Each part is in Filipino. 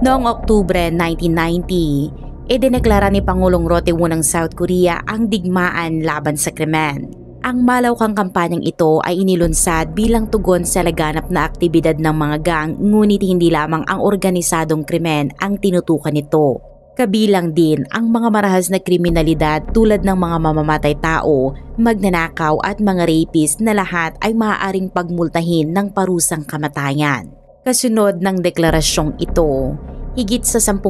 Noong Oktubre 1990, idineklara ni Pangulong Roh-tae-won ng South Korea ang digmaan laban sa krimen. Ang malawakang kampanyang ito ay inilunsad bilang tugon sa laganap na aktibidad ng mga gang, ngunit hindi lamang ang organisadong krimen ang tinutukan nito. Kabilang din ang mga marahas na kriminalidad tulad ng mga mamamatay tao, magnanakaw at mga rapist na lahat ay maaaring pagmultahin ng parusang kamatayan. Kasunod ng deklarasyong ito, higit sa 10,000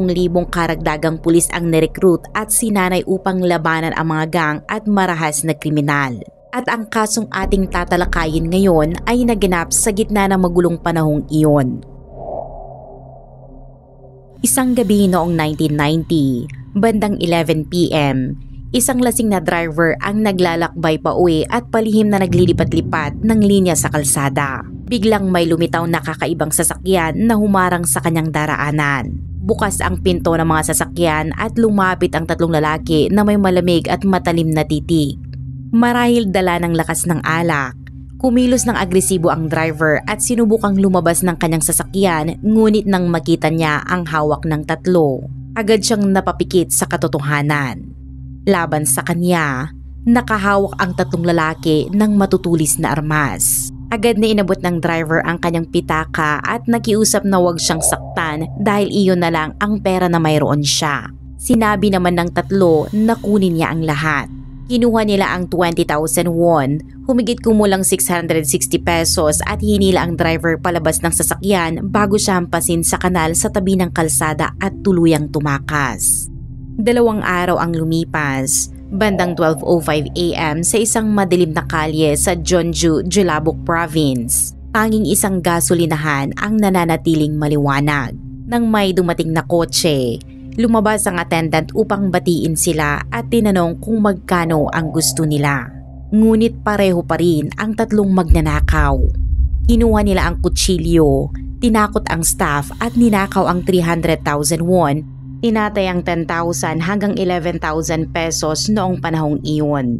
karagdagang pulis ang nirecruit at sinanay upang labanan ang mga gang at marahas na kriminal. At ang kasong ating tatalakayin ngayon ay naganap sa gitna ng magulong panahong iyon. Isang gabi noong 1990, bandang 11 p.m., isang lasing na driver ang naglalakbay pa uwi at palihim na naglilipat-lipat ng linya sa kalsada. Biglang may lumitaw na kakaibang sasakyan na humarang sa kanyang daraanan. Bukas ang pinto ng mga sasakyan at lumapit ang 3 lalaki na may malamig at matalim na titig. Marahil dala ng lakas ng alak, kumilos ng agresibo ang driver at sinubukang lumabas ng kanyang sasakyan, ngunit nang makita niya ang hawak ng 3, agad siyang napapikit sa katotohanan. Laban sa kanya, nakahawak ang 3 lalaki ng matutulis na armas. Agad na inabot ng driver ang kanyang pitaka at nakiusap na huwag siyang saktan dahil iyon na lang ang pera na mayroon siya. Sinabi naman ng 3 na kunin niya ang lahat. Kinuha nila ang 20,000 won, humigit kumulang 660 pesos at hinila ang driver palabas ng sasakyan bago siya hampasin sa kanal sa tabi ng kalsada at tuluyang tumakas. 2 araw ang lumipas, bandang 12:05 a.m. sa isang madilim na kalye sa Jeonju, Jeollabuk Province. Tanging isang gasolinahan ang nananatiling maliwanag. Nang may dumating na kotse, lumabas ang attendant upang batiin sila at tinanong kung magkano ang gusto nila. Ngunit pareho pa rin ang 3 magnanakaw. Kinuha nila ang kutsilyo, tinakot ang staff at ninakaw ang 300,000 won, tinatay ang 10,000 hanggang 11,000 pesos noong panahong iyon.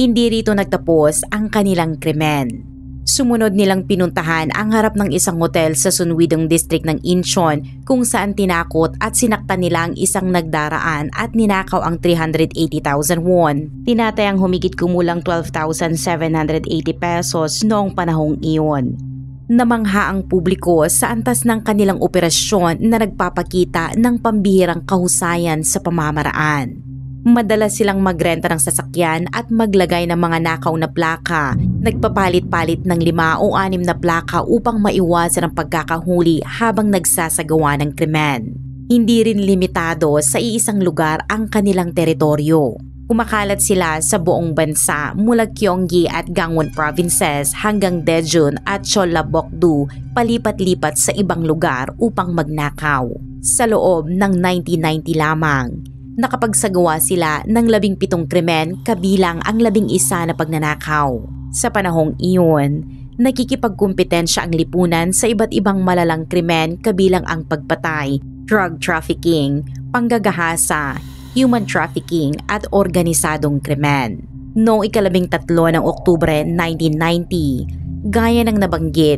Hindi rito nagtapos ang kanilang krimen. Sumunod nilang pinuntahan ang harap ng isang hotel sa Sunwidong District ng Incheon kung saan tinakot at sinaktan nila ang isang nagdaraan at ninakaw ang 380,000 won. Tinatay ang humigit kumulang 12,780 pesos noong panahong iyon. Namangha ang publiko sa antas ng kanilang operasyon na nagpapakita ng pambihirang kahusayan sa pamamaraan. Madalas silang magrenta ng sasakyan at maglagay ng mga nakaw na plaka, nagpapalit-palit ng 5 o 6 na plaka upang maiwasan ang pagkakahuli habang nagsasagawa ng krimen. Hindi rin limitado sa iisang lugar ang kanilang teritoryo. Kumakalat sila sa buong bansa mula Gyeonggi at Gangwon provinces hanggang Daejeon at Jeollabuk-do, palipat-lipat sa ibang lugar upang magnakaw. Sa loob ng 1990 lamang, nakapagsagawa sila ng 17 krimen kabilang ang 11 na pagnanakaw. Sa panahong iyon, nakikipagkumpetensya ang lipunan sa iba't ibang malalang krimen kabilang ang pagpatay, drug trafficking, panggagahasa, human trafficking at organisadong krimen. Noong 13 ng Oktubre 1990, gaya ng nabanggit,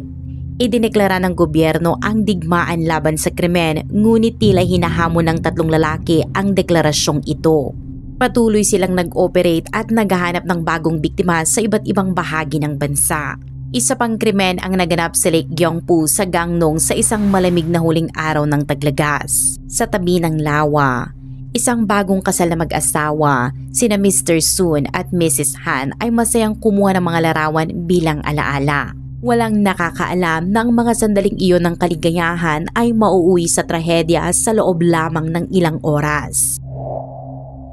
idineklara ng gobyerno ang digmaan laban sa krimen, ngunit tila hinahamon ng 3 lalaki ang deklarasyong ito. Patuloy silang nag-operate at naghahanap ng bagong biktima sa iba't ibang bahagi ng bansa. Isa pang krimen ang naganap sa Lake Gyeongpu sa Gangneung sa isang malamig na huling araw ng taglagas. Sa tabi ng lawa, isang bagong kasal na mag-asawa, sina Mr. Soon at Mrs. Han ay masayang kumuha ng mga larawan bilang alaala. Walang nakakaalam na ang mga sandaling iyon ng kaligayahan ay mauuwi sa trahedya sa loob lamang ng ilang oras.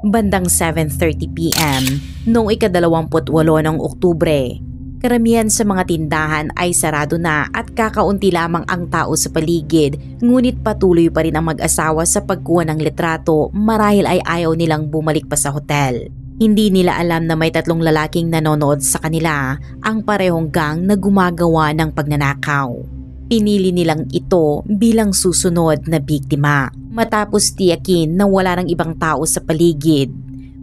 Bandang 7:30 p.m. noong ika-28 ng Oktubre, karamihan sa mga tindahan ay sarado na at kakaunti lamang ang tao sa paligid, ngunit patuloy pa rin ang mag-asawa sa pagkuha ng litrato marahil ay ayaw nilang bumalik pa sa hotel. Hindi nila alam na may 3 lalaking nanonood sa kanila, ang parehong gang na gumagawa ng pagnanakaw. Pinili nilang ito bilang susunod na biktima. Matapos tiyakin na wala ng ibang tao sa paligid,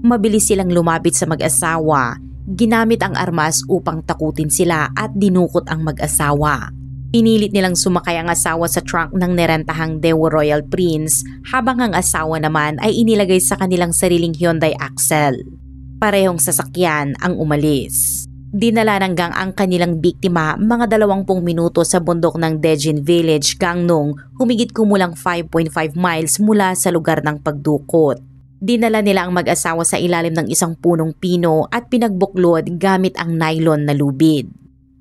mabilis silang lumapit sa mag-asawa, ginamit ang armas upang takutin sila at dinukot ang mag-asawa. Pinilit nilang sumakay ang asawa sa trunk ng nerentahang Daewoo Royal Prince habang ang asawa naman ay inilagay sa kanilang sariling Hyundai Accel. Parehong sasakyan ang umalis. Dinala ng gang ang kanilang biktima mga 20 minuto sa bundok ng Dejin Village, Gangneung, humigit kumulang 5.5 miles mula sa lugar ng pagdukot. Dinala nila ang mag-asawa sa ilalim ng isang punong pino at pinagbuklod gamit ang nylon na lubid.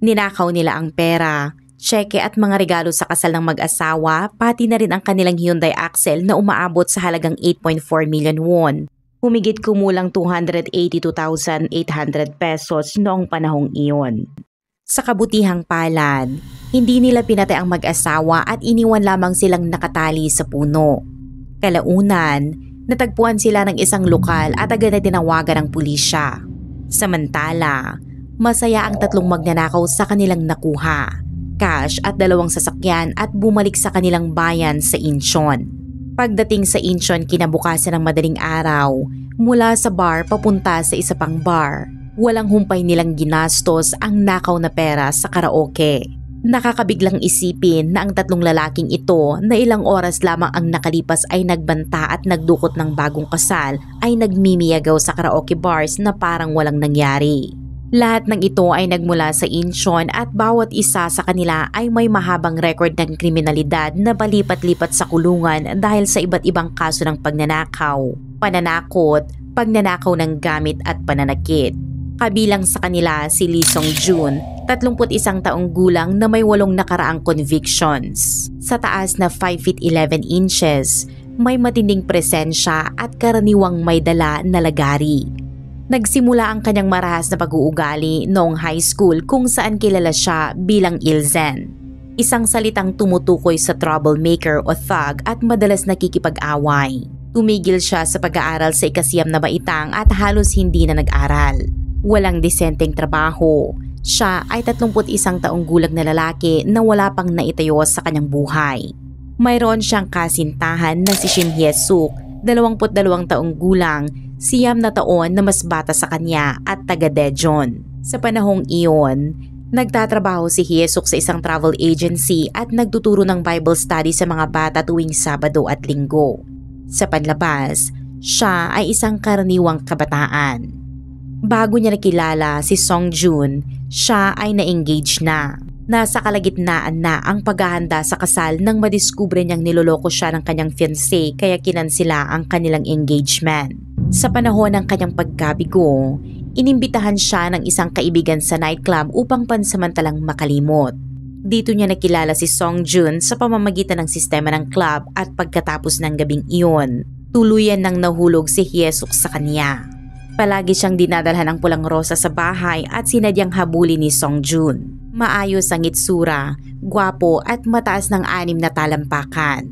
Ninakaw nila ang pera, tseke at mga regalo sa kasal ng mag-asawa, pati na rin ang kanilang Hyundai Accel na umaabot sa halagang 8.4 million won. Humigit kumulang 282,800 pesos noong panahong iyon. Sa kabutihang palad, hindi nila pinatay ang mag-asawa at iniwan lamang silang nakatali sa puno. Kalaunan, natagpuan sila ng isang lokal at agad na tinawagan ng pulisya. Samantala, masaya ang tatlong magnanakaw sa kanilang nakuha, cash at 2 sasakyan at bumalik sa kanilang bayan sa Incheon. Pagdating sa Incheon kinabukasan ng madaling araw, mula sa bar papunta sa isa pang bar, walang humpay nilang ginastos ang nakaw na pera sa karaoke. Nakakabiglang isipin na ang tatlong lalaking ito na ilang oras lamang ang nakalipas ay nagbanta at nagdukot ng bagong kasal ay nagmimiyagaw sa karaoke bars na parang walang nangyari. Lahat ng ito ay nagmula sa Incheon at bawat isa sa kanila ay may mahabang record ng kriminalidad na palipat-lipat sa kulungan dahil sa iba't ibang kaso ng pagnanakaw, pananakot, pagnanakaw ng gamit at pananakit. Kabilang sa kanila si Lee Song-jun, 31 taong gulang na may 8 nakaraang convictions. Sa taas na 5 feet 11 inches, may matinding presensya at karaniwang may dala na lagari. Nagsimula ang kanyang marahas na pag-uugali noong high school kung saan kilala siya bilang Ilzen. Isang salitang tumutukoy sa troublemaker o thug at madalas nakikipag-away. Tumigil siya sa pag-aaral sa ika-9 na baitang at halos hindi na nag-aral. Walang disenteng trabaho. Siya ay 31 taong gulang na lalaki na wala pang naitayo sa kanyang buhay. Mayroon siyang kasintahan na si Shin Hye-suk, 22 taong gulang, 9 na taon na mas bata sa kanya at taga Daejeon. Sa panahong iyon, nagtatrabaho si Hye-suk sa isang travel agency at nagtuturo ng Bible study sa mga bata tuwing Sabado at Linggo. Sa panlabas, siya ay isang karaniwang kabataan. Bago niya nakilala si Song-jun, siya ay na-engage na. Nasa kalagitnaan na ang paghahanda sa kasal nang madiskubre niyang niloloko siya ng kanyang fiancé kaya kinansela ang kanilang engagement. Sa panahon ng kanyang pagkabigo, inimbitahan siya ng isang kaibigan sa nightclub upang pansamantalang makalimot. Dito niya nakilala si Song-jun sa pamamagitan ng sistema ng club at pagkatapos ng gabing iyon, tuluyan nang nahulog si Hye-suk sa kanya. Palagi siyang dinadalhan ng pulang rosa sa bahay at sinadyang habulin ni Song-jun. Maayos ang itsura, gwapo at mataas ng 6 na talampakan.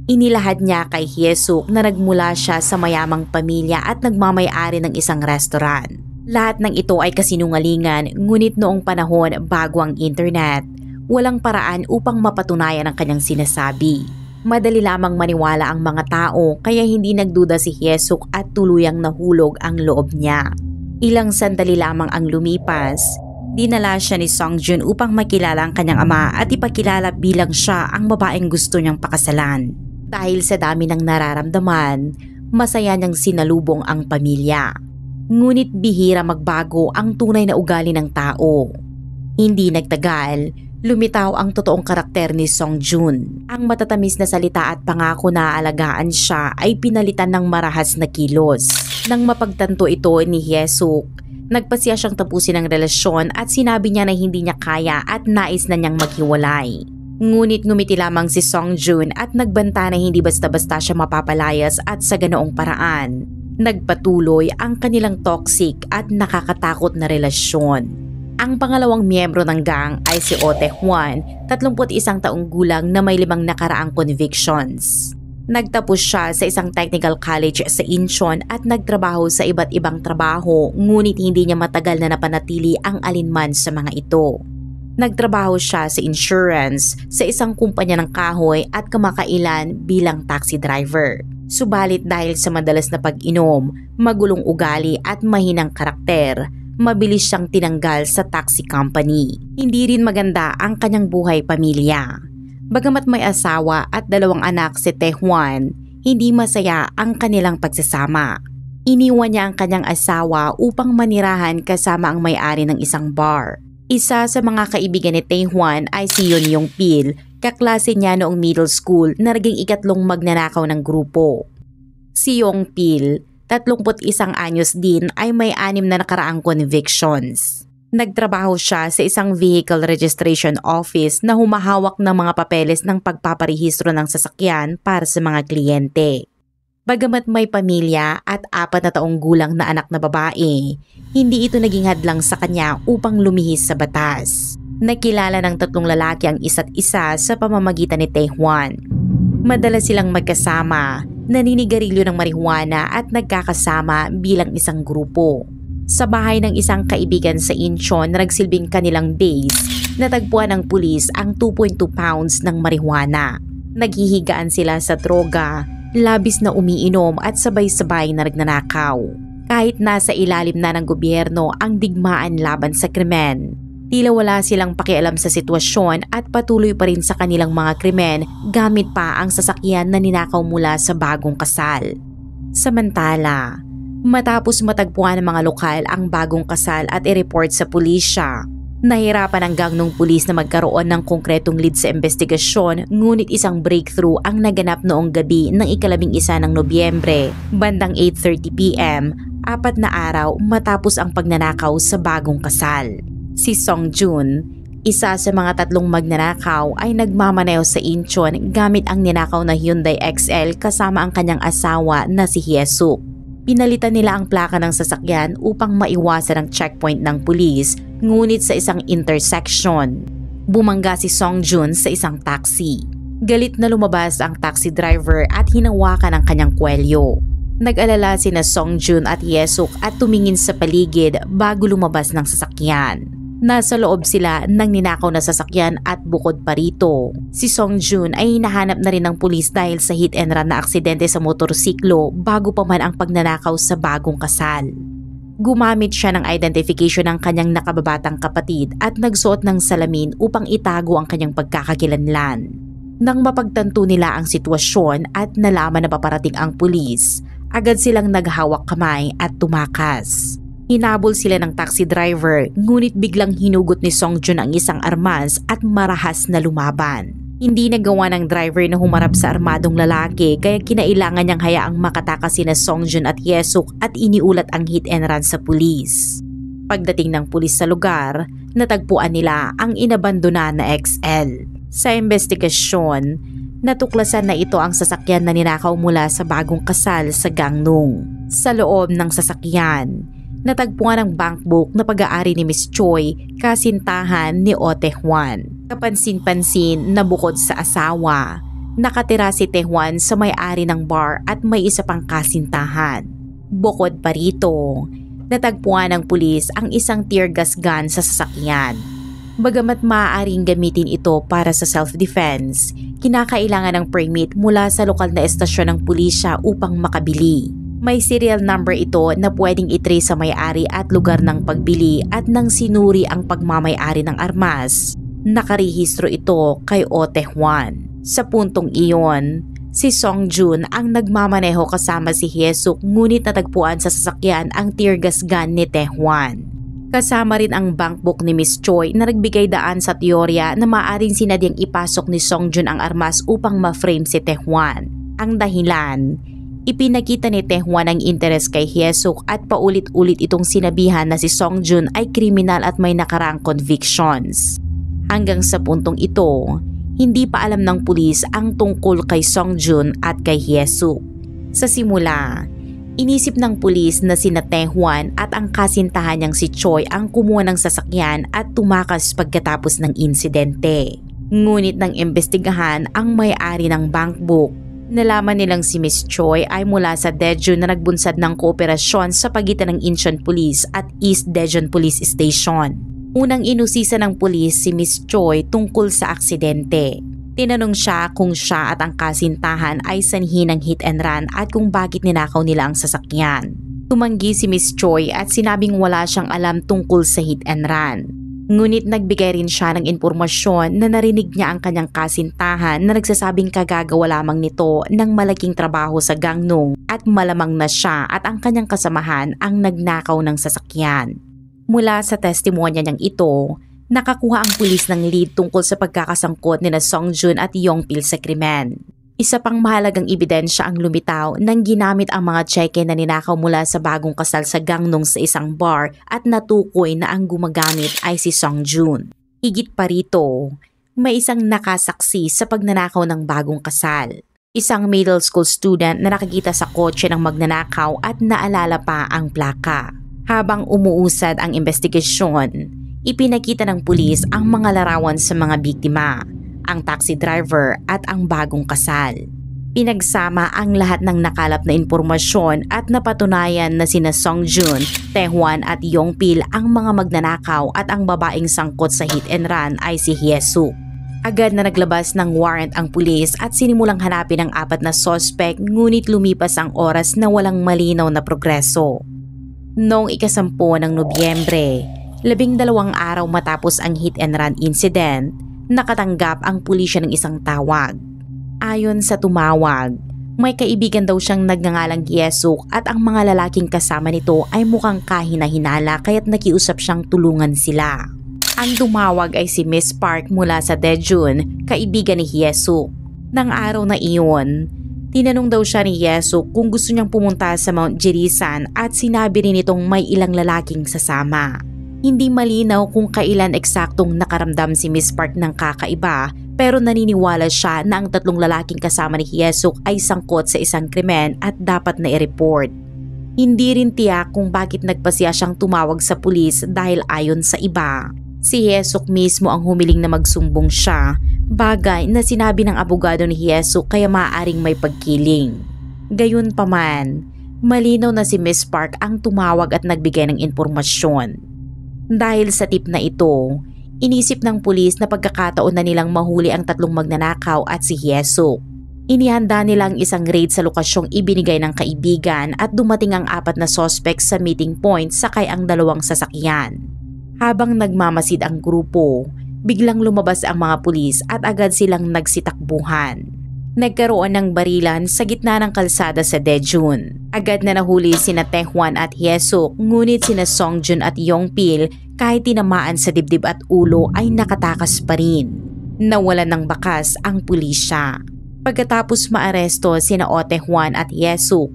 Inilahad niya kay Hye-suk na nagmula siya sa mayamang pamilya at nagmamay-ari ng isang restaurant. Lahat ng ito ay kasinungalingan, ngunit noong panahon bago ang internet, walang paraan upang mapatunayan ang kanyang sinasabi. Madali lamang maniwala ang mga tao kaya hindi nagduda si Hye-suk at tuluyang nahulog ang loob niya. Ilang sandali lamang ang lumipas, dinala siya ni Song-jun upang makilala ang kanyang ama at ipakilala bilang siya ang babaeng gusto niyang pakasalan. Dahil sa dami ng nararamdaman, masaya niyang sinalubong ang pamilya. Ngunit bihira magbago ang tunay na ugali ng tao. Hindi nagtagal, lumitaw ang totoong karakter ni Song-jun. Ang matatamis na salita at pangako na aalagaan siya ay pinalitan ng marahas na kilos. Nang mapagtanto ito ni Hye-suk, nagpasya siyang tapusin ang relasyon at sinabi niya na hindi niya kaya at nais na niyang maghiwalay. Ngunit ngumiti lamang si Song-jun at nagbanta na hindi basta-basta siya mapapalayas at sa ganoong paraan, nagpatuloy ang kanilang toxic at nakakatakot na relasyon. Ang pangalawang miyembro ng gang ay si Oh Tae-hwan, 31 taong gulang na may 5 nakaraang convictions. Nagtapos siya sa isang technical college sa Incheon at nagtrabaho sa iba't ibang trabaho, ngunit hindi niya matagal na napanatili ang alinman sa mga ito. Nagtrabaho siya sa insurance sa isang kumpanya ng kahoy at kamakailan bilang taxi driver. Subalit dahil sa madalas na pag-inom, magulong ugali at mahinang karakter, mabilis siyang tinanggal sa taxi company. Hindi rin maganda ang kanyang buhay pamilya. Bagamat may asawa at 2 anak si Tejuan, hindi masaya ang kanilang pagsasama. Iniwan niya ang kanyang asawa upang manirahan kasama ang may-ari ng isang bar. Isa sa mga kaibigan ni Tejuan ay si Yonyong Pil, kaklase niya noong middle school na naging ikatlong magnanakaw ng grupo. Si Yong Pil, 31 anyos din, ay may 6 na nakaraang convictions. Nagtrabaho siya sa isang vehicle registration office na humahawak ng mga papeles ng pagpaparehistro ng sasakyan para sa mga kliyente. Bagamat may pamilya at 4 na taong gulang na anak na babae, hindi ito naging hadlang sa kanya upang lumihis sa batas. Nakilala ng 3 lalaki ang isa't isa sa pamamagitan ni Tejuan. Madalas silang magkasama, naninigarilyo ng marijuana at nagkakasama bilang isang grupo. Sa bahay ng isang kaibigan sa Incheon na nagsilbing kanilang base, natagpuan ng pulis ang 2.2 pounds ng marijuana. Naghihigaan sila sa droga, labis na umiinom at sabay-sabay na nagnanakaw. Kahit nasa ilalim na ng gobyerno ang digmaan laban sa krimen, tila wala silang pakialam sa sitwasyon at patuloy pa rin sa kanilang mga krimen gamit pa ang sasakyan na ninakaw mula sa bagong kasal. Samantala, matapos matagpuan ng mga lokal ang bagong kasal at i-report sa pulisya, nahirapan ang gangnong pulis na magkaroon ng konkretong lead sa investigasyon, ngunit isang breakthrough ang naganap noong gabi ng 11 ng Nobyembre, bandang 8:30 PM, 4 na araw matapos ang pagnanakaw sa bagong kasal. Si Song Jun, isa sa mga 3 magnanakaw, ay nagmamaneho sa Incheon gamit ang ninakaw na Hyundai XL kasama ang kanyang asawa na si Hyesuk. Pinalitan nila ang plaka ng sasakyan upang maiwasan ang checkpoint ng pulis, ngunit sa isang intersection, bumangga si Song Jun sa isang taxi. Galit na lumabas ang taxi driver at hinawakan ang kanyang kwelyo. Nag-alala sina Song Jun at Hyesuk at tumingin sa paligid bago lumabas ng sasakyan. Nasa loob sila ng ninakaw na sasakyan at bukod pa rito, si Song Jun ay hinahanap na rin ng pulis dahil sa hit and run na aksidente sa motorsiklo bago pa man ang pagnanakaw sa bagong kasal. Gumamit siya ng identification ng kanyang nakababatang kapatid at nagsuot ng salamin upang itago ang kanyang pagkakakilanlan. Nang mapagtanto nila ang sitwasyon at nalaman na paparating ang pulis, agad silang naghawak kamay at tumakas. Hinabol sila ng taxi driver, ngunit biglang hinugot ni Song Jun ang isang armas at marahas na lumaban. Hindi nagawa ng driver na humarap sa armadong lalaki, kaya kinailangan niyang hayaang makatakas sina Song Jun at Hyesuk at iniulat ang hit and run sa pulis. Pagdating ng pulis sa lugar, natagpuan nila ang inabandona na XL. Sa investigasyon, natuklasan na ito ang sasakyan na ninakaw mula sa bagong kasal sa Gangnung. Sa loob ng sasakyan, natagpuan ang bankbook na pag-aari ni Miss Choi, kasintahan ni Oh Tae-hwan. Kapansin-pansin na bukod sa asawa, nakatira si Tae-hwan sa may-ari ng bar at may isa pang kasintahan. Bukod pa rito, natagpuan ng pulis ang isang tear gas gun sa sasakyan. Bagamat maaaring gamitin ito para sa self-defense, kinakailangan ng permit mula sa lokal na estasyon ng pulisya upang makabili. May serial number ito na pwedeng itrace sa may-ari at lugar ng pagbili, at nang sinuri ang pagmamay-ari ng armas, nakarehistro ito kay Oh Tae-hwan. Sa puntong iyon, si Song Jun ang nagmamaneho kasama si Hyesuk, ngunit natagpuan sa sasakyan ang tear gas gun ni Tae-hwan. Kasama rin ang bankbook ni Miss Choi na nagbigay daan sa teorya na maaaring sinadyang ipasok ni Song Jun ang armas upang ma-frame si Tae-hwan. Ang dahilan, ipinakita ni Tae-hwan ang interes kay Hyesuk at paulit-ulit itong sinabihan na si Song Jun ay kriminal at may nakaraang convictions. Hanggang sa puntong ito, hindi pa alam ng pulis ang tungkol kay Song Jun at kay Hyesuk. Sa simula, inisip ng pulis na sina Tae-hwan at ang kasintahan niyang si Choi ang kumuha ng sasakyan at tumakas pagkatapos ng insidente. Ngunit nang imbestigahan ang may-ari ng bankbook, nalaman nilang si Miss Choi ay mula sa Daejeon na nagbunsad ng kooperasyon sa pagitan ng Incheon Police at East Daejeon Police Station. Unang inusisa ng pulis si Miss Choi tungkol sa aksidente. Tinanong siya kung siya at ang kasintahan ay sanhi ng hit and run at kung bakit ninakaw nila ang sasakyan. Tumanggi si Miss Choi at sinabing wala siyang alam tungkol sa hit and run. Ngunit nagbigay rin siya ng impormasyon na narinig niya ang kanyang kasintahan na nagsasabing kagagawa lamang nito ng malaking trabaho sa Gangnong at malamang na siya at ang kanyang kasamahan ang nagnakaw ng sasakyan. Mula sa testimonya niyang ito, nakakuha ang pulis ng lead tungkol sa pagkakasangkot nina Songjun at Yongpil sa krimen. Isa pang mahalagang ebidensya ang lumitaw nang ginamit ang mga tseke na ninakaw mula sa bagong kasal sa Gangnong sa isang bar at natukoy na ang gumagamit ay si Songjun. Higit pa rito, may isang nakasaksi sa pagnanakaw ng bagong kasal. Isang middle school student na nakikita sa kotse ng magnanakaw at naalala pa ang plaka. Habang umuusad ang investigasyon, ipinakita ng pulis ang mga larawan sa mga biktima, ang taxi driver at ang bagong kasal. Pinagsama ang lahat ng nakalap na impormasyon at napatunayan na sina Songjun, Taehwan at Yongpil ang mga magnanakaw at ang babaeng sangkot sa hit and run ay si Hye-suk. Agad na naglabas ng warrant ang pulis at sinimulang hanapin ang 4 na suspect, ngunit lumipas ang oras na walang malinaw na progreso. Noong ika-10 ng Nobyembre, 12 araw matapos ang hit and run incident, nakatanggap ang pulisya ng isang tawag. Ayon sa tumawag, may kaibigan daw siyang nagngangalang Hye-suk at ang mga lalaking kasama nito ay mukhang kahina-hinala kaya't nakiusap siyang tulungan sila. Ang tumawag ay si Miss Park mula sa Daejeon, kaibigan ni Hye-suk. Nang araw na iyon, tinanong daw siya ni Hye-suk kung gusto niyang pumunta sa Mount Jirisan at sinabi rin itong may ilang lalaking sasama. Hindi malinaw kung kailan eksaktong nakaramdam si Miss Park ng kakaiba, pero naniniwala siya na ang 3 lalaking kasama ni Hye-suk ay sangkot sa isang krimen at dapat na i-report. Hindi rin tiyak kung bakit nagpasya siyang tumawag sa pulis dahil ayon sa iba, si Hye-suk mismo ang humiling na magsumbong siya, bagay na sinabi ng abogado ni Hye-suk kaya maaaring may pagkiling. Gayunpaman, malinaw na si Miss Park ang tumawag at nagbigay ng impormasyon. Dahil sa tip na ito, inisip ng pulis na pagkakataon na nilang mahuli ang 3 magnanakaw at si Hye-suk. Inihanda nilang isang raid sa lokasyong ibinigay ng kaibigan at dumating ang 4 na suspect sa meeting point sakay ang 2 sasakyan. Habang nagmamasid ang grupo, biglang lumabas ang mga pulis at agad silang nagsitakbuhan. Nagkaroon ng barilan sa gitna ng kalsada sa Daejeon. Agad na nahuli sina Taehwan at Hye-suk, ngunit sina Songjun at Yongpil kahit tinamaan sa dibdib at ulo ay nakatakas pa rin. Nawalan ng bakas ang pulisya. Pagkatapos maaresto sina Taehwan at Hye-suk,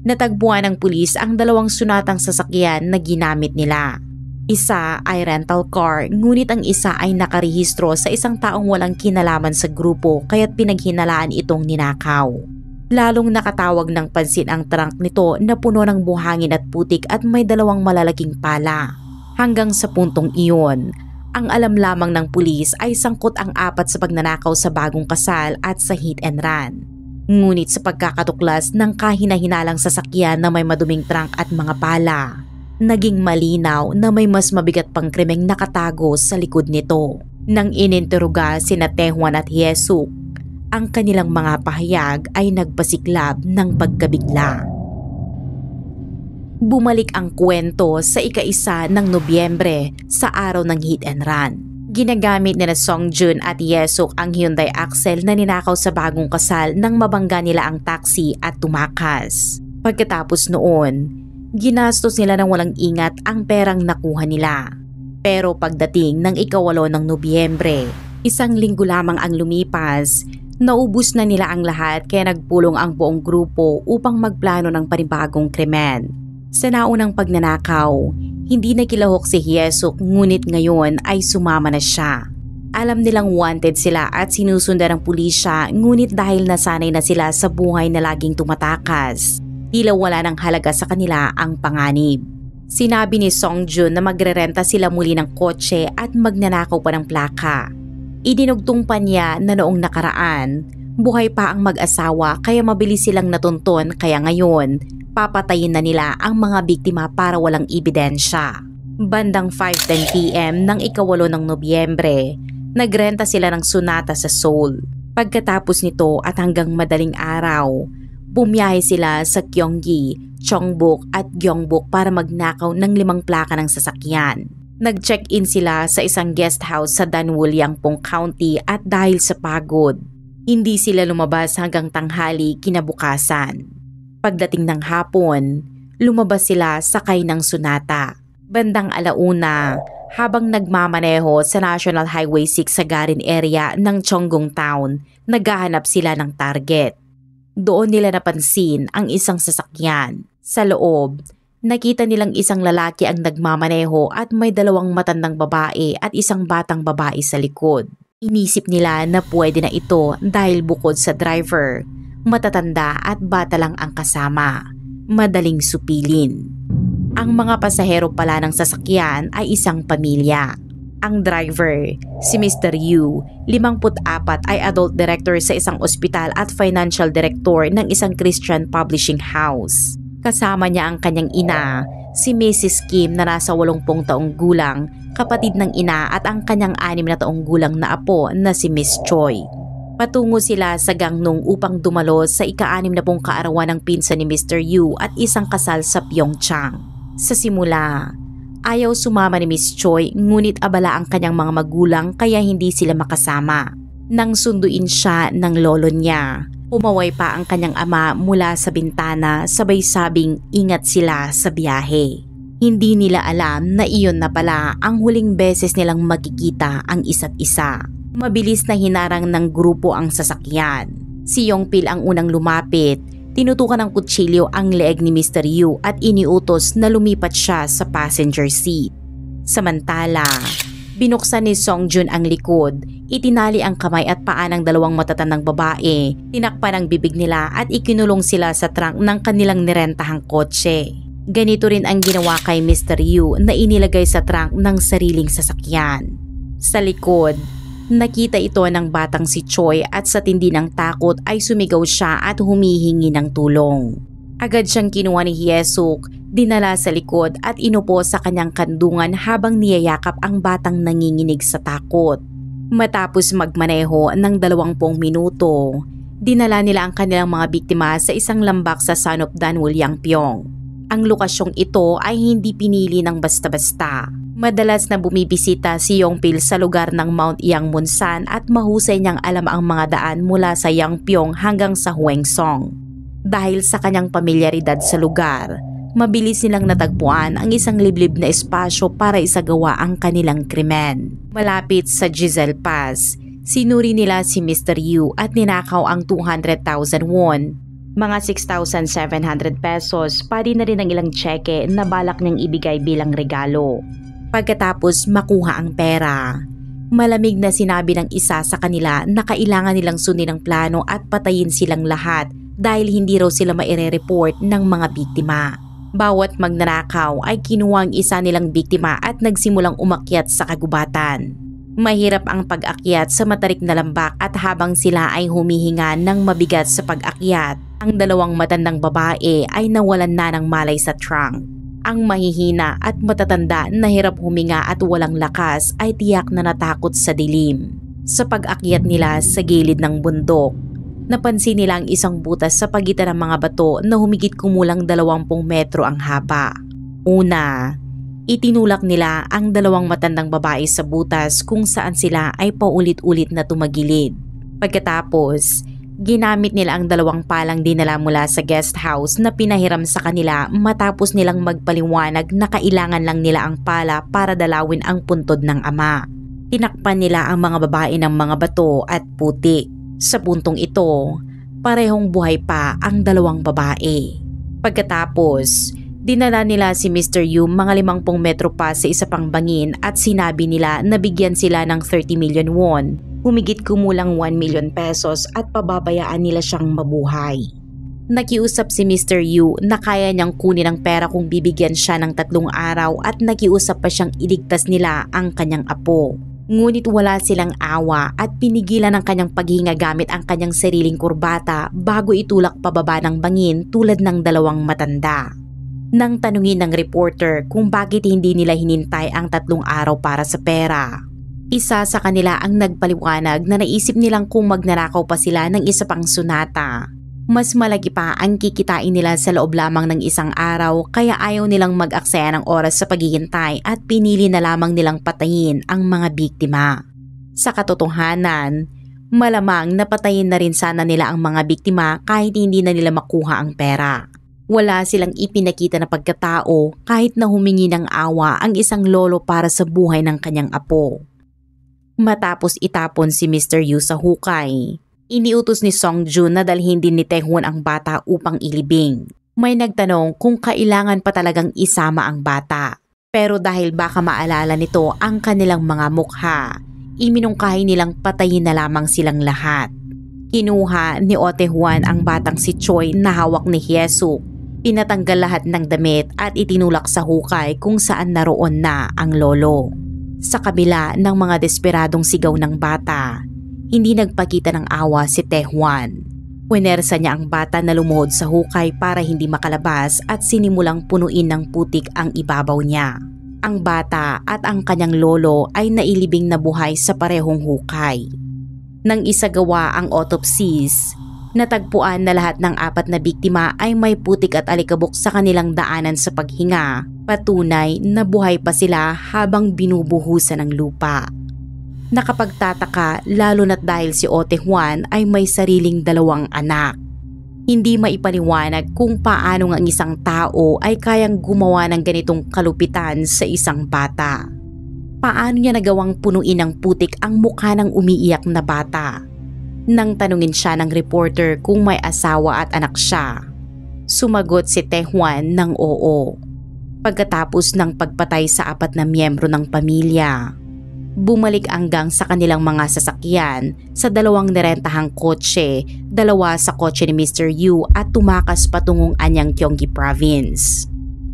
natagpuan ng pulis ang 2 sunatang sasakyan na ginamit nila. Isa ay rental car, ngunit ang isa ay nakarehistro sa isang taong walang kinalaman sa grupo kaya't pinaghinalaan itong ninakaw. Lalong nakatawag ng pansin ang trunk nito na puno ng buhangin at putik at may 2 malalaking pala. Hanggang sa puntong iyon, ang alam lamang ng pulis ay sangkot ang 4 sa pagnanakaw sa bagong kasal at sa hit and run. Ngunit sa pagkakatuklas ng kahina-hinalang sasakyan na may maduming trunk at mga pala, naging malinaw na may mas mabigat pang krimeng nakatago sa likod nito. Nang ininteroga sina Taehwan at Hye-suk, ang kanilang mga pahayag ay nagpasiklab ng pagkabigla. Bumalik ang kwento sa ika-1 ng Nobyembre sa araw ng hit and run. Ginagamit nila Songjun at Hye-suk ang Hyundai Accel na ninakaw sa bagong kasal nang mabangga nila ang taxi at tumakas. Pagkatapos noon, ginastos nila ng walang ingat ang perang nakuha nila. Pero pagdating ng ika-8 ng Nobyembre, 1 linggo lamang ang lumipas, naubos na nila ang lahat kaya nagpulong ang buong grupo upang magplano ng panibagong krimen. Sa naunang pagnanakaw, hindi nakilahok si Hye-suk ngunit ngayon ay sumama na siya. Alam nilang wanted sila at sinusundan ng pulisya, ngunit dahil nasanay na sila sa buhay na laging tumatakas, tila wala ng halaga sa kanila ang panganib. Sinabi ni Songjun na magrerenta sila muli ng kotse at magnanakaw pa ng plaka. Idinugtong pa niya na noong nakaraan, buhay pa ang mag-asawa kaya mabilis silang natunton kaya ngayon, papatayin na nila ang mga biktima para walang ebidensya. Bandang 5:10 PM ng ika-8 ng Nobyembre, nagrenta sila ng Sonata sa Seoul. Pagkatapos nito at hanggang madaling araw, Bumiyahe sila sa Gyeonggi, Chongbuk at Gyeongbuk para magnakaw ng 5 plaka ng sasakyan. Nag-check-in sila sa isang guest house sa Danwul, Yangpong County at dahil sa pagod, hindi sila lumabas hanggang tanghali kinabukasan. Pagdating ng hapon, lumabas sila sakay ng Sonata. Bandang 1:00, habang nagmamaneho sa National Highway 6 sa Garin area ng Chonggong Town, naghahanap sila ng target. Doon nila napansin ang isang sasakyan. Sa loob, nakita nilang isang lalaki ang nagmamaneho at may 2 matandang babae at isang batang babae sa likod. Inisip nila na pwede na ito dahil bukod sa driver, matatanda at bata lang ang kasama. Madaling supilin. Ang mga pasahero pala ng sasakyan ay isang pamilya. Ang driver, si Mr. Yu, 54 ay adult director sa isang ospital at financial director ng isang Christian publishing house. Kasama niya ang kanyang ina, si Mrs. Kim na nasa 80 taong gulang, kapatid ng ina at ang kanyang 6 na taong gulang na apo na si Miss Choi. Patungo sila sa Gangnong upang dumalo sa ika-60 kaarawan ng pinsan ni Mr. Yu at isang kasal sa Pyeongchang. Sa simula, ayaw sumama ni Miss Choi ngunit abala ang kanyang mga magulang kaya hindi sila makasama. Nang sunduin siya ng lolo niya, umaway pa ang kanyang ama mula sa bintana sabay sabing ingat sila sa biyahe. Hindi nila alam na iyon na pala ang huling beses nilang magkikita ang isa't isa. Mabilis na hinarang ng grupo ang sasakyan. Si Yongpil ang unang lumapit. Tinutukan ng kutsilyo ang leeg ni Mr. Yu at iniutos na lumipat siya sa passenger seat. Samantala, binuksan ni Songjun ang likod, itinali ang kamay at paa ng 2 matatandang babae, tinakpan ang bibig nila at ikinulong sila sa trunk ng kanilang nirentahang kotse. Ganito rin ang ginawa kay Mr. Yu na inilagay sa trunk ng sariling sasakyan. Sa likod, nakita ito ng batang si Choi at sa tindi ng takot ay sumigaw siya at humihingi ng tulong. Agad siyang kinuha ni Hyesuk, dinala sa likod at inupo sa kanyang kandungan habang niyayakap ang batang nanginginig sa takot. Matapos magmaneho ng 20 minuto, dinala nila ang kanilang mga biktima sa isang lambak sa Sanop Danwul, Yangpyeong. Ang lokasyong ito ay hindi pinili ng basta-basta. Madalas na bumibisita si Yongpil sa lugar ng Mount Yangmunsan at mahusay niyang alam ang mga daan mula sa Yangpyeong hanggang sa Hwangseong. Dahil sa kanyang pamilyaridad sa lugar, mabilis nilang natagpuan ang isang liblib na espasyo para isagawa ang kanilang krimen. Malapit sa Giselle Pass, sinuri nila si Mr. Yu at ninakaw ang 200,000 won, mga 6,700 pesos, pati na rin ang ilang tseke na balak niyang ibigay bilang regalo. Pagkatapos makuha ang pera, malamig na sinabi ng isa sa kanila na kailangan nilang sundin ang plano at patayin silang lahat dahil hindi raw sila maire-report ng mga biktima. Bawat magnanakaw ay kinuha ang isa nilang biktima at nagsimulang umakyat sa kagubatan. Mahirap ang pag-akyat sa matarik na lambak at habang sila ay humihinga ng mabigat sa pag-akyat, ang 2 matandang babae ay nawalan na ng malay sa trunk. Ang mahihina at matatanda na hirap huminga at walang lakas ay tiyak na natakot sa dilim. Sa pag-akyat nila sa gilid ng bundok, napansin nila ang isang butas sa pagitan ng mga bato na humigit kumulang 20 metro ang haba. Una, itinulak nila ang 2 matandang babae sa butas kung saan sila ay paulit-ulit na tumagilid. Pagkatapos, ginamit nila ang 2 palang dinala mula sa guest house na pinahiram sa kanila matapos nilang magpaliwanag na kailangan lang nila ang pala para dalawin ang puntod ng ama. Tinakpan nila ang mga babae ng mga bato at putik. Sa puntong ito, parehong buhay pa ang 2 babae. Pagkatapos, dinala nila si Mr. Yu mga 50 metro pa sa isa pang bangin at sinabi nila na bigyan sila ng 30 million won, humigit kumulang 1 million pesos at pababayaan nila siyang mabuhay. Nakiusap si Mr. Yu na kaya niyang kunin ang pera kung bibigyan siya ng 3 araw at nakiusap pa siyang iligtas nila ang kanyang apo. Ngunit wala silang awa at pinigilan ang kanyang paghinga gamit ang kanyang sariling kurbata bago itulak pababa ng bangin tulad ng 2 matanda. Nang tanungin ng reporter kung bakit hindi nila hinintay ang 3 araw para sa pera, isa sa kanila ang nagpaliwanag na naisip nilang kung magnanakaw pa sila ng isa pang Sonata, Mas malaki pa ang kikitain nila sa loob lamang ng isang araw kaya ayaw nilang mag-aksaya ng oras sa paghihintay at pinili na lamang nilang patayin ang mga biktima. Sa katotohanan, malamang napatayin na rin sana nila ang mga biktima kahit hindi na nila makuha ang pera. Wala silang ipinakita na pagkatao kahit na humingi ng awa ang isang lolo para sa buhay ng kanyang apo. Matapos itapon si Mr. Yu sa hukay, iniutos ni Song Jun na dalhin din ni Tae-hwan ang bata upang ilibing. May nagtanong kung kailangan pa talagang isama ang bata. Pero dahil baka maalala nito ang kanilang mga mukha, iminungkahi nilang patayin na lamang silang lahat. Kinuha ni Oh Tae-hwan ang batang si Choi na hawak ni Hye-suk. Pinatanggal lahat ng damit at itinulak sa hukay kung saan naroon na ang lolo. Sa kabila ng mga desperadong sigaw ng bata, hindi nagpakita ng awa si Tae-hwan. Punersa niya ang bata na lumuhod sa hukay para hindi makalabas at sinimulang punuin ng putik ang ibabaw niya. Ang bata at ang kanyang lolo ay nailibing na buhay sa parehong hukay. Nang isagawa ang autopsies, natagpuan na lahat ng 4 na biktima ay may putik at alikabok sa kanilang daanan sa paghinga, patunay na buhay pa sila habang binubuhusan ng lupa. Nakapagtataka lalo na't dahil si Oh Tae-hwan ay may sariling 2 anak. Hindi maipaliwanag kung paano ang isang tao ay kayang gumawa ng ganitong kalupitan sa isang bata. Paano niya nagawang punuin ng putik ang mukha ng umiiyak na bata? Nang tanungin siya ng reporter kung may asawa at anak siya, sumagot si Tae-hwan ng oo. Pagkatapos ng pagpatay sa 4 na miyembro ng pamilya, bumalik hanggang sa kanilang mga sasakyan sa 2 nirentahang kotse, 2 sa kotse ni Mr. Yu at tumakas patungong Anyang Gyeonggi Province.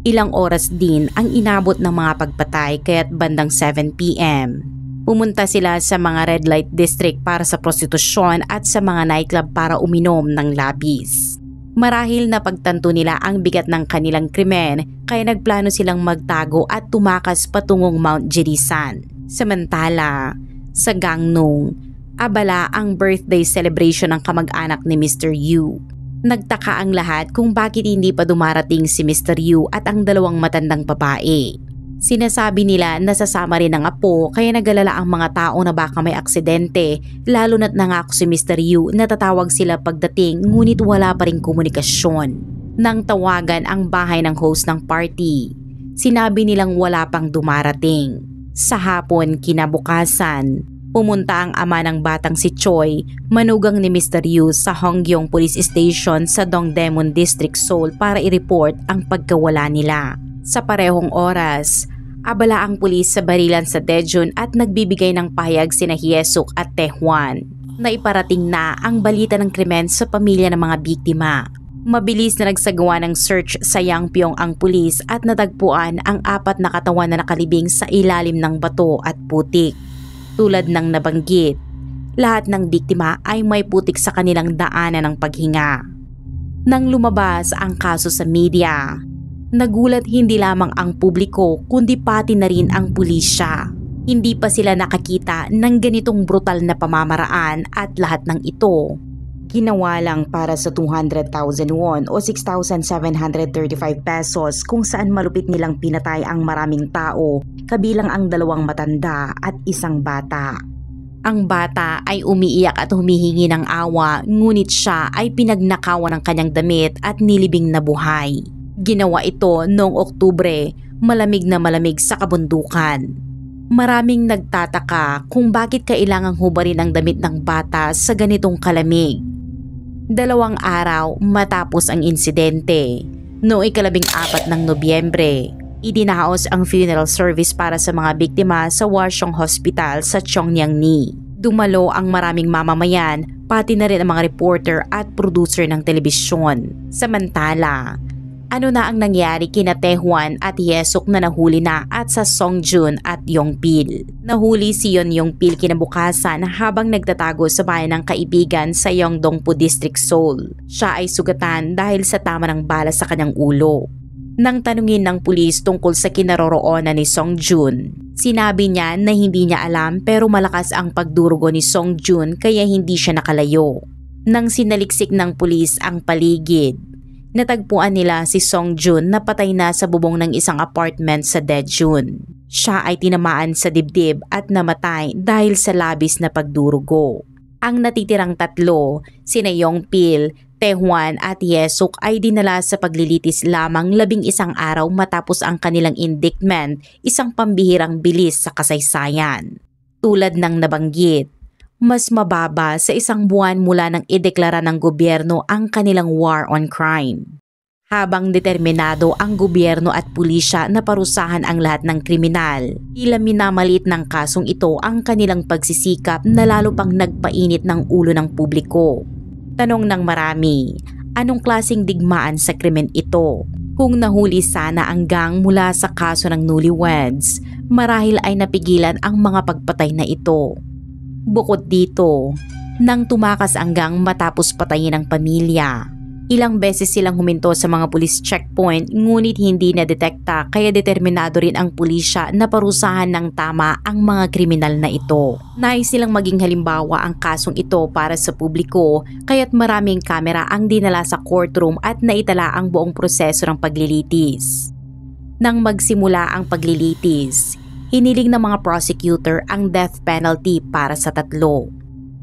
Ilang oras din ang inabot ng mga pagpatay kaya't bandang 7 p.m. Pumunta sila sa mga red light district para sa prostitusyon at sa mga nightclub para uminom ng labis. Marahil na pagtanto nila ang bigat ng kanilang krimen kaya nagplano silang magtago at tumakas patungong Mount Jirisan. Samantala, sa Gangneung, abala ang birthday celebration ng kamag-anak ni Mr. Yu. Nagtaka ang lahat kung bakit hindi pa dumarating si Mr. Yu at ang 2 matandang babae. Sinasabi nila na sasama rin ang apo kaya nagalala ang mga tao na baka may aksidente, lalo na't nangako si Mr. Yu na tatawag sila pagdating ngunit wala pa ring komunikasyon. Nang tawagan ang bahay ng host ng party, sinabi nilang wala pang dumarating. Sa hapon kinabukasan, pumunta ang ama ng batang si Choi, manugang ni Mr. Yu sa Honggyong Police Station sa Dongdaemun District, Seoul para i-report ang pagkawala nila. Sa parehong oras, abala ang pulis sa barilan sa Daejeon at nagbibigay ng pahayag sina Hye-suk at Tae-hwan na iparating na ang balita ng krimen sa pamilya ng mga biktima. Mabilis na nagsagawa ng search sa Yangpyeong ang pulis at natagpuan ang 4 na katawan na nakalibing sa ilalim ng bato at putik. Tulad ng nabanggit, lahat ng biktima ay may putik sa kanilang daanan ng paghinga. Nang lumabas ang kaso sa media, nagulat hindi lamang ang publiko kundi pati na rin ang pulisya. Hindi pa sila nakakita ng ganitong brutal na pamamaraan at lahat ng ito ginawa lang para sa 200,000 won o 6,735 pesos kung saan malupit nilang pinatay ang maraming tao kabilang ang 2 matanda at 1 bata. Ang bata ay umiiyak at humihingi ng awa ngunit siya ay pinagnakawan ng kanyang damit at nilibing na buhay. Ginawa ito noong Oktubre, malamig na malamig sa kabundukan. Maraming nagtataka kung bakit kailangang hubarin ang damit ng bata sa ganitong kalamig. 2 araw matapos ang insidente, noong 14 ng Nobyembre, idinaos ang funeral service para sa mga biktima sa Hwaseong Hospital sa Cheongnyang-ni. Dumalo ang maraming mamamayan, pati na rin ang mga reporter at producer ng telebisyon. Samantala, ano na ang nangyari kina Tae-hwan at Hye-suk na nahuli na at sa Songjun at Yongpil? Nahuli si Yeon Yongpil kinabukasan habang nagtatago sa bayan ng kaibigan sa Yeongdongpo District, Seoul. Siya ay sugatan dahil sa tama ng bala sa kanyang ulo. Nang tanungin ng pulis tungkol sa kinaroroonan ni Songjun, sinabi niya na hindi niya alam pero malakas ang pagdurugo ni Songjun kaya hindi siya nakalayo. Nang sinaliksik ng pulis ang paligid, natagpuan nila si Song Jun na patay na sa bubong ng isang apartment sa Daejeon. Siya ay tinamaan sa dibdib at namatay dahil sa labis na pagdurugo. Ang natitirang tatlo, sina Yongpil, Taehwan at Hye-suk ay dinala sa paglilitis lamang 11 araw matapos ang kanilang indictment, isang pambihirang bilis sa kasaysayan. Tulad ng nabanggit, mas mababa sa isang buwan mula nang ideklara ng gobyerno ang kanilang war on crime. Habang determinado ang gobyerno at pulisya na parusahan ang lahat ng kriminal, tila minamalit ng kasong ito ang kanilang pagsisikap na lalo pang nagpainit ng ulo ng publiko. Tanong ng marami, anong klaseng digmaan sa krimen ito? Kung nahuli sana ang gang mula sa kaso ng newlyweds, marahil ay napigilan ang mga pagpatay na ito. Bukod dito, nang tumakas ang gang matapos patayin ang pamilya, ilang beses silang huminto sa mga police checkpoint ngunit hindi na-detekta kaya determinado rin ang pulisya na parusahan ng tama ang mga kriminal na ito. Nais silang maging halimbawa ang kasong ito para sa publiko kaya't maraming kamera ang dinala sa courtroom at naitala ang buong proseso ng paglilitis. Nang magsimula ang paglilitis, hiniling ng mga prosecutor ang death penalty para sa tatlo.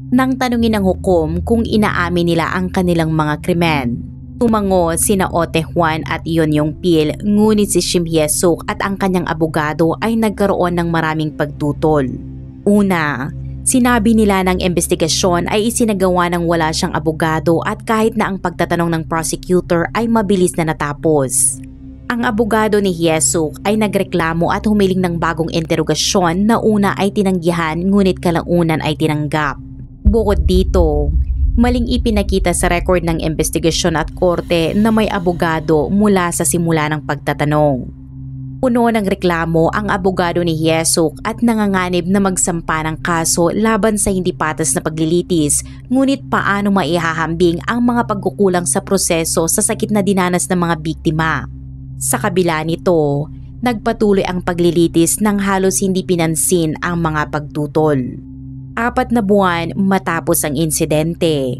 Nang tanungin ng hukom kung inaamin nila ang kanilang mga krimen, tumango sina Oh Tae-hwan at Yeon Yong-pil ngunit si Shim Hye-suk at ang kanyang abogado ay nagkaroon ng maraming pagtutol. Una, sinabi nila ng investigasyon ay isinagawa ng wala siyang abogado at kahit na ang pagtatanong ng prosecutor ay mabilis na natapos. Ang abogado ni Hye-suk ay nagreklamo at humiling ng bagong interogasyon na una ay tinanggihan ngunit kalaunan ay tinanggap. Bukod dito, maling ipinakita sa record ng investigasyon at korte na may abogado mula sa simula ng pagtatanong. Puno ng reklamo ang abogado ni Hye-suk at nanganganib na magsampa ng kaso laban sa hindi patas na paglilitis ngunit paano maihahambing ang mga pagkukulang sa proseso sa sakit na dinanas ng mga biktima. Sa kabila nito, nagpatuloy ang paglilitis nang halos hindi pinansin ang mga pagtutol. 4 na buwan matapos ang insidente,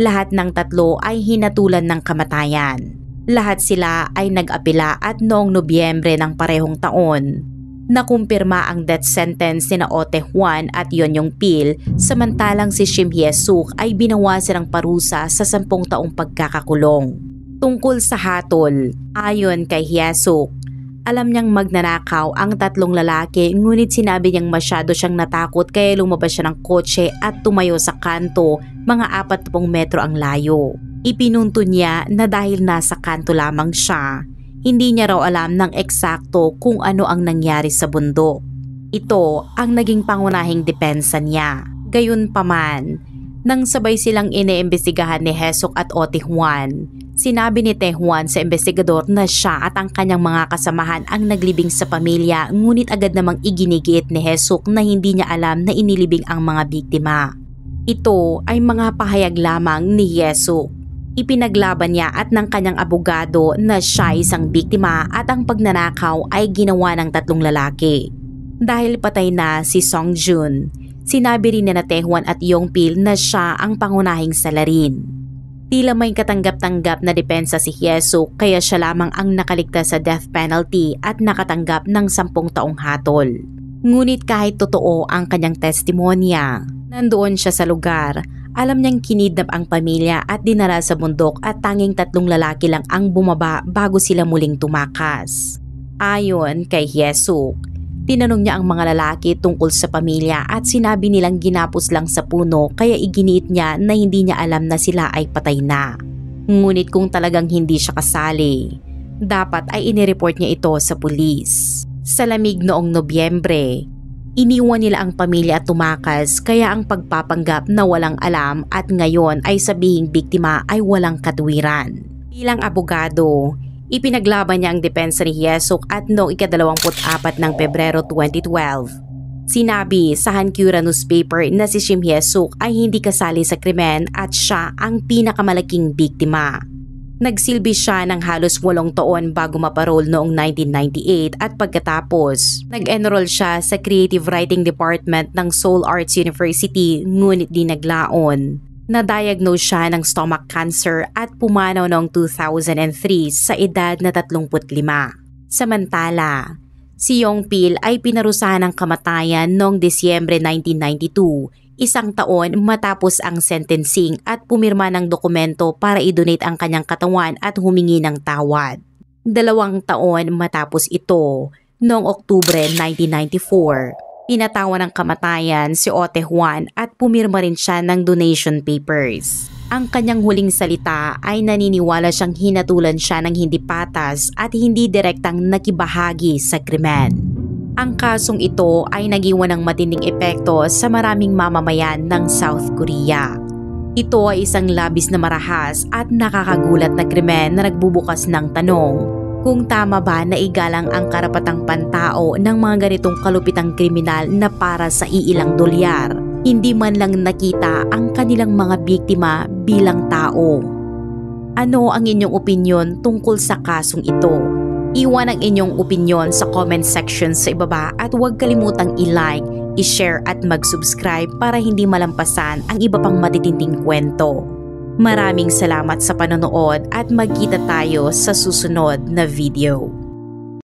lahat ng tatlo ay hinatulan ng kamatayan. Lahat sila ay nag-apela at noong Nobyembre ng parehong taon, nakumpirma ang death sentence ni Oh Tae-hwan at Yeon Yong-pil samantalang si Shim Hye-suk ay binawasan ng parusa sa 10 taong pagkakakulong. Tungkol sa hatol, ayon kay Hye-suk, alam niyang magnanakaw ang 3 lalaki ngunit sinabi niyang masyado siyang natakot kaya lumabas siya ng kotse at tumayo sa kanto, mga 40 metro ang layo. Ipinunto niya na dahil nasa kanto lamang siya, hindi niya raw alam ng eksakto kung ano ang nangyari sa bundok. Ito ang naging pangunahing depensa niya. Gayunpaman, nang sabay silang iniimbestigahan ni Hye-suk at Oh Tae-hwan, sinabi ni Tae-hwan sa investigador na siya at ang kanyang mga kasamahan ang naglibing sa pamilya ngunit agad namang iginigiit ni Hye-suk na hindi niya alam na inilibing ang mga biktima. Ito ay mga pahayag lamang ni Hye-suk. Ipinaglaban niya at ng kanyang abogado na siya isang biktima at ang pagnanakaw ay ginawa ng 3 lalaki. Dahil patay na si Song Jun, sinabi rin ni Tae-hwan at Yong-pil na siya ang pangunahing salarin. Tila may katanggap-tanggap na depensa si Hye-suk kaya siya lamang ang nakaligtas sa death penalty at nakatanggap ng 10 taong hatol. Ngunit kahit totoo ang kanyang testimonya, nandoon siya sa lugar, alam niyang kinidnap ang pamilya at dinala sa bundok at tanging 3 lalaki lang ang bumaba bago sila muling tumakas. Ayon kay Hye-suk, tinanong niya ang mga lalaki tungkol sa pamilya at sinabi nilang ginapos lang sa puno kaya iginiit niya na hindi niya alam na sila ay patay na. Ngunit kung talagang hindi siya kasali, dapat ay inireport niya ito sa pulis. Sa lamig noong Nobyembre, iniwan nila ang pamilya at tumakas kaya ang pagpapanggap na walang alam at ngayon ay sabihing biktima ay walang katuwiran. Bilang abogado, ipinaglaban niya ang depensa ni Hye-suk at noong ika-24 ng Pebrero 2012, sinabi sa Hankura newspaper na si Shim Hye-suk ay hindi kasali sa krimen at siya ang pinakamalaking biktima. Nagsilbi siya ng halos 8 taon bago maparol noong 1998 at pagkatapos, nag-enroll siya sa Creative Writing Department ng Seoul Arts University ngunit di naglaon. Na-diagnose siya ng stomach cancer at pumanaw noong 2003 sa edad na 35. Samantala, si Yongpil ay pinarusahan ng kamatayan noong Disyembre 1992, isang taon matapos ang sentencing at pumirma ng dokumento para i-donate ang kanyang katawan at humingi ng tawad. 2 taon matapos ito, noong Oktubre 1994, pinatawan ng kamatayan si Ote Juan at pumirma rin siya ng donation papers. Ang kanyang huling salita ay naniniwala siyang hinatulan siya ng hindi patas at hindi direktang nakibahagi sa krimen. Ang kasong ito ay nagiwan ng matinding epekto sa maraming mamamayan ng South Korea. Ito ay isang labis na marahas at nakakagulat na krimen na nagbubukas ng tanong kung tama ba na igalang ang karapatang pantao ng mga ganitong kalupitang kriminal na para sa iilang dolyar. Hindi man lang nakita ang kanilang mga biktima bilang tao. Ano ang inyong opinyon tungkol sa kasong ito? Iwan ang inyong opinyon sa comment section sa ibaba at huwag kalimutang i-like, i-share at mag-subscribe para hindi malampasan ang iba pang matitinding kwento. Maraming salamat sa panonood at magkita tayo sa susunod na video.